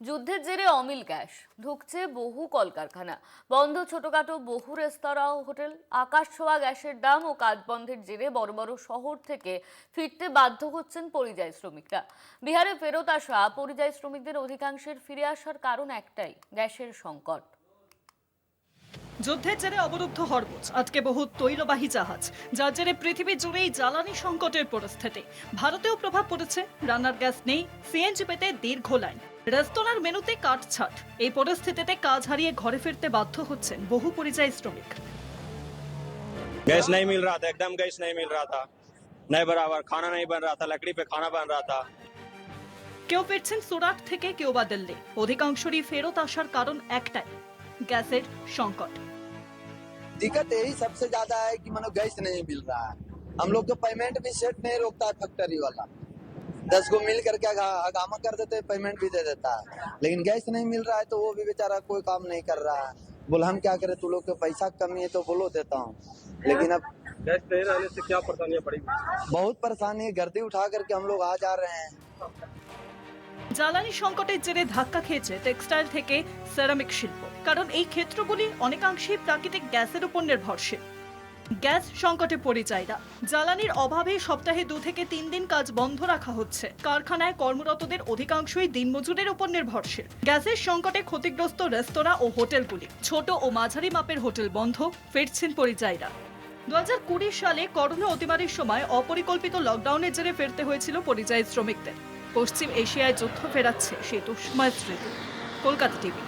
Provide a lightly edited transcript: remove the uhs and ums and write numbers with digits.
যুদ্ধের জেরে অমিল গ্যাস ঢুকছে বহু কলকারখানা, বন্ধ ছোটখাটো বহু রেস্তোরাঁ ও হোটেল। আকাশ ছোঁয়া গ্যাসের দাম ও কাজ বন্ধের জেরে বড় বড় শহর থেকে ফিরতে বাধ্য হচ্ছেন পরিযায়ী শ্রমিকরা। বিহারে ফেরত আসা পরিযায়ী শ্রমিকদের অধিকাংশের ফিরে আসার কারণ একটাই, গ্যাসের সংকট। যুদ্ধের জেরে অবরুদ্ধ হরমুজ, আটকে বহু তৈলবাহী জাহাজ, যার জেরে পৃথিবী জুড়েই জ্বালানি সংকটের পরিস্থিতি। ভারতেও প্রভাব পড়েছে, রান্নার গ্যাস নেই, সিএনজি পেতে দীর্ঘ লাইন, রেস্তোরাঁর মেনুতে কাটছাট। এই পরিস্থিতিতে কাজ হারিয়ে ঘরে ফিরতে বাধ্য হচ্ছেন বহু পরিযায়ী শ্রমিক। गैस नहीं मिल रहा था, एकदम गैस नहीं मिल रहा था, नहीं बराबर खाना नहीं बन रहा था, लकड़ी पे खाना बन रहा था। কেউ ফিরছেন সুরাট থেকে, কেউ বা দিল্লি। অধিকাংশরই ফেরত আসার কারণ একটাই, গ্যাসের সংকট। दिक्कत यही सबसे ज्यादा है कि मानो गैस नहीं मिल रहा है। हम लोग को पेमेंट भी सेट नहीं रोकता है फैक्ट्री वाला, 10 को मिल करके हगामा कर देते हैं, पेमेंट भी दे देता है। लेकिन गैस नहीं मिल रहा है तो वो भी बेचारा कोई काम नहीं कर रहा है। बोला हम क्या करें, तू लोग के पैसा कमी है तो बोलो देता हूँ, लेकिन अब गैस नहीं रहने से क्या परेशानियां पड़ी? बहुत परेशानी है। गर्दी उठा करके हम लोग आ जा रहे हैं। জ্বালানি সংকটের জেরে ধাক্কা খেয়েছে টেক্সটাইল থেকে সেরামিক শিল্প, কারণ এই ক্ষেত্রগুলি অনেকাংশেই প্রাকৃতিক গ্যাসের উপর নির্ভরশীল। গ্যাস সংকটে পরিযায়ীরা, জ্বালানির অভাবে সপ্তাহে 2 থেকে 3 দিন কাজ বন্ধ রাখা হচ্ছে। কারখানায় কর্মরতদের অধিকাংশই দিনমজুরের উপর নির্ভরশীল। গ্যাসের সংকটে ক্ষতিগ্রস্ত রেস্তোরাঁ ও হোটেলগুলি, ছোট ও মাঝারি মাপের হোটেল বন্ধ, ফিরছেন পরিযায়ীরা। 2020 সালে করোনা অতিমারির সময় অপরিকল্পিত লকডাউনের জেরে ফিরতে হয়েছিল পরিযায়ী শ্রমিকদের। পশ্চিম এশিয়ায় যুদ্ধ ফেরাচ্ছে সেই দুঃসময় স্মৃতি। কলকাতা টিভি।